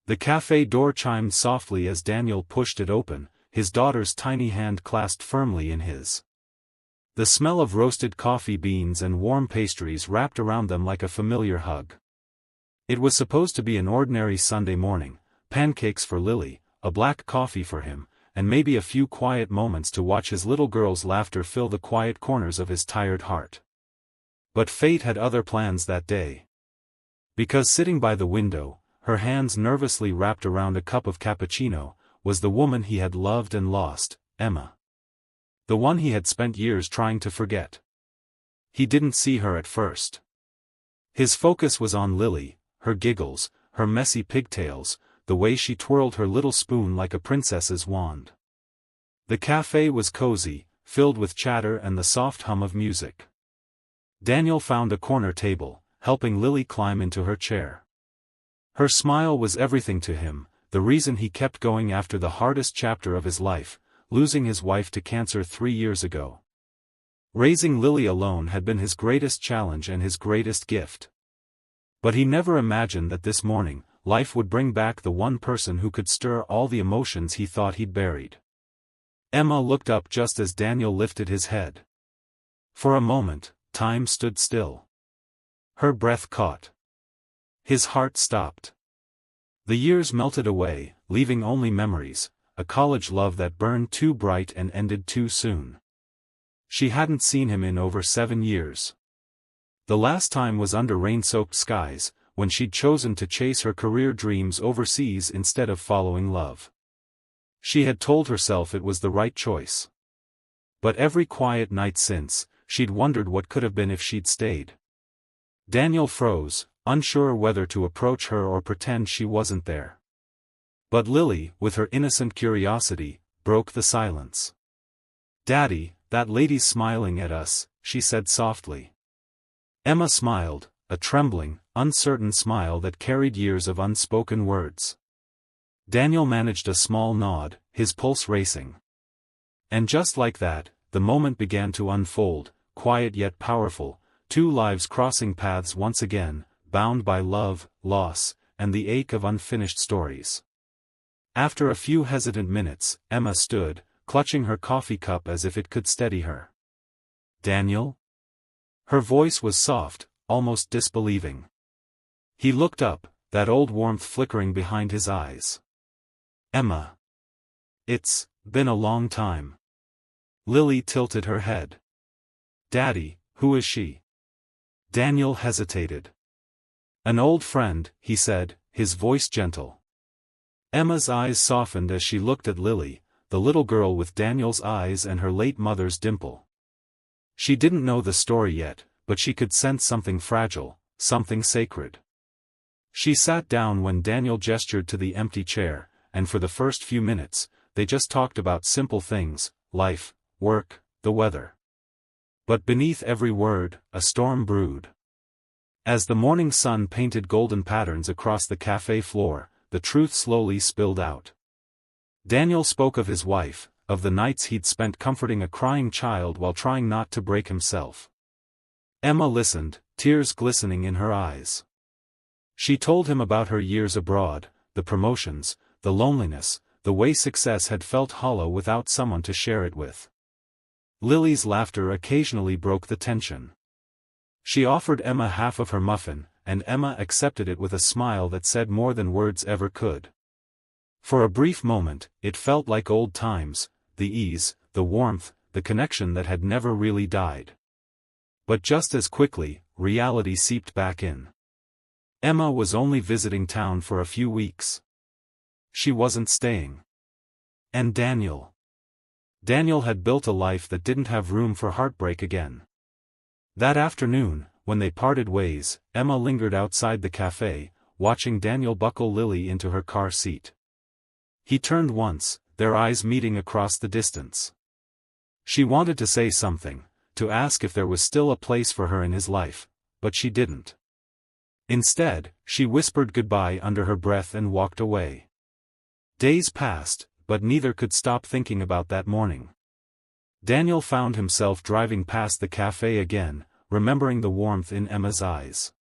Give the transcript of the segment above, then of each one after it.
The cafe door chimed softly as Daniel pushed it open, his daughter's tiny hand clasped firmly in his. The smell of roasted coffee beans and warm pastries wrapped around them like a familiar hug. It was supposed to be an ordinary Sunday morning, pancakes for Lily, a black coffee for him, and maybe a few quiet moments to watch his little girl's laughter fill the quiet corners of his tired heart. But fate had other plans that day. Because sitting by the window, her hands nervously wrapped around a cup of cappuccino, was the woman he had loved and lost, Emma. The one he had spent years trying to forget. He didn't see her at first. His focus was on Lily, her giggles, her messy pigtails, the way she twirled her little spoon like a princess's wand. The cafe was cozy, filled with chatter and the soft hum of music. Daniel found a corner table, helping Lily climb into her chair. Her smile was everything to him, the reason he kept going after the hardest chapter of his life, losing his wife to cancer 3 years ago. Raising Lily alone had been his greatest challenge and his greatest gift. But he never imagined that this morning, life would bring back the one person who could stir all the emotions he thought he'd buried. Emma looked up just as Daniel lifted his head. For a moment, time stood still. Her breath caught. His heart stopped. The years melted away, leaving only memories, a college love that burned too bright and ended too soon. She hadn't seen him in over 7 years. The last time was under rain-soaked skies, when she'd chosen to chase her career dreams overseas instead of following love. She had told herself it was the right choice. But every quiet night since, she'd wondered what could have been if she'd stayed. Daniel froze, unsure whether to approach her or pretend she wasn't there. But Lily, with her innocent curiosity, broke the silence. "Daddy, that lady's smiling at us," she said softly. Emma smiled, a trembling, uncertain smile that carried years of unspoken words. Daniel managed a small nod, his pulse racing. And just like that, the moment began to unfold, quiet yet powerful, 2 lives crossing paths once again, bound by love, loss, and the ache of unfinished stories. After a few hesitant minutes, Emma stood, clutching her coffee cup as if it could steady her. "Daniel?" Her voice was soft, almost disbelieving. He looked up, that old warmth flickering behind his eyes. "Emma. It's been a long time." Lily tilted her head. "Daddy, who is she?" Daniel hesitated. "An old friend," he said, his voice gentle. Emma's eyes softened as she looked at Lily, the little girl with Daniel's eyes and her late mother's dimple. She didn't know the story yet, but she could sense something fragile, something sacred. She sat down when Daniel gestured to the empty chair, and for the first few minutes, they just talked about simple things, life, work, the weather. But beneath every word, a storm brewed. As the morning sun painted golden patterns across the cafe floor, the truth slowly spilled out. Daniel spoke of his wife, of the nights he'd spent comforting a crying child while trying not to break himself. Emma listened, tears glistening in her eyes. She told him about her years abroad, the promotions, the loneliness, the way success had felt hollow without someone to share it with. Lily's laughter occasionally broke the tension. She offered Emma half of her muffin, and Emma accepted it with a smile that said more than words ever could. For a brief moment, it felt like old times, the ease, the warmth, the connection that had never really died. But just as quickly, reality seeped back in. Emma was only visiting town for a few weeks. She wasn't staying. And Daniel had built a life that didn't have room for heartbreak again. That afternoon, when they parted ways, Emma lingered outside the cafe, watching Daniel buckle Lily into her car seat. He turned once, their eyes meeting across the distance. She wanted to say something, to ask if there was still a place for her in his life, but she didn't. Instead, she whispered goodbye under her breath and walked away. Days passed, but neither could stop thinking about that morning. Daniel found himself driving past the cafe again, remembering the warmth in Emma's eyes.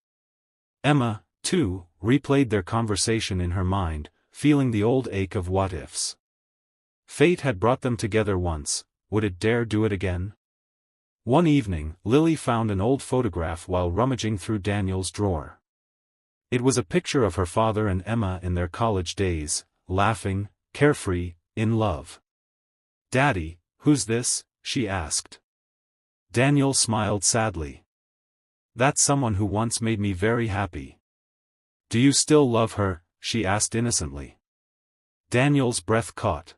"Emma, 2 replayed their conversation in her mind, feeling the old ache of what-ifs. Fate had brought them together once, would it dare do it again? One evening, Lily found an old photograph while rummaging through Daniel's drawer. It was a picture of her father and Emma in their college days, laughing, carefree, in love. "Daddy, who's this?" she asked. Daniel smiled sadly. "That's someone who once made me very happy." "Do you still love her?" she asked innocently. Daniel's breath caught.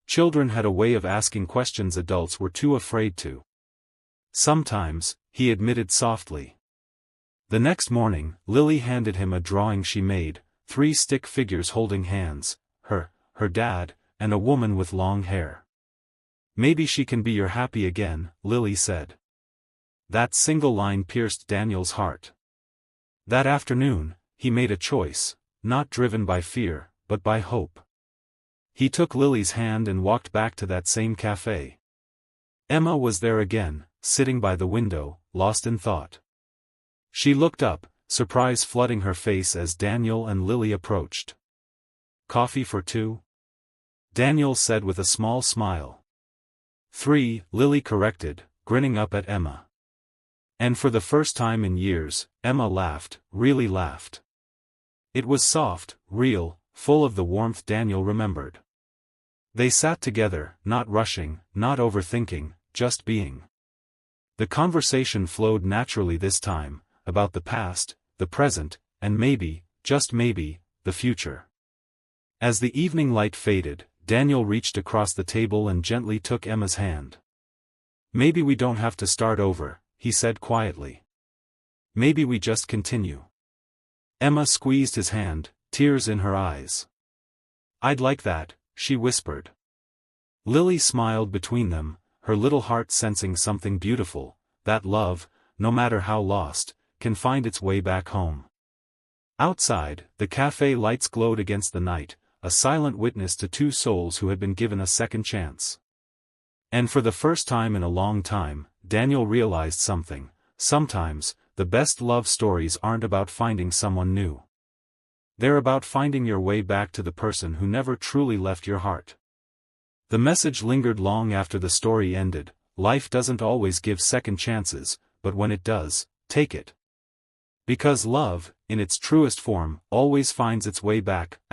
Children had a way of asking questions adults were too afraid to. "Sometimes," he admitted softly. The next morning, Lily handed him a drawing she made, 3 stick figures holding hands, her dad, and a woman with long hair. "Maybe she can be your happy again," Lily said. That single line pierced Daniel's heart. That afternoon, he made a choice, not driven by fear, but by hope. He took Lily's hand and walked back to that same cafe. Emma was there again, sitting by the window, lost in thought. She looked up, surprise flooding her face as Daniel and Lily approached. "Coffee for 2?" Daniel said with a small smile. 3, Lily corrected, grinning up at Emma. And for the first time in years, Emma laughed, really laughed. It was soft, real, full of the warmth Daniel remembered. They sat together, not rushing, not overthinking, just being. The conversation flowed naturally this time, about the past, the present, and maybe, just maybe, the future. As the evening light faded, Daniel reached across the table and gently took Emma's hand. "Maybe we don't have to start over," he said quietly. "Maybe we just continue." Emma squeezed his hand, tears in her eyes. "I'd like that," she whispered. Lily smiled between them, her little heart sensing something beautiful, that love, no matter how lost, can find its way back home. Outside, the cafe lights glowed against the night, a silent witness to 2 souls who had been given a second chance. And for the first time in a long time, Daniel realized something: sometimes, the best love stories aren't about finding someone new. They're about finding your way back to the person who never truly left your heart. The message lingered long after the story ended: life doesn't always give second chances, but when it does, take it. Because love, in its truest form, always finds its way back, ***.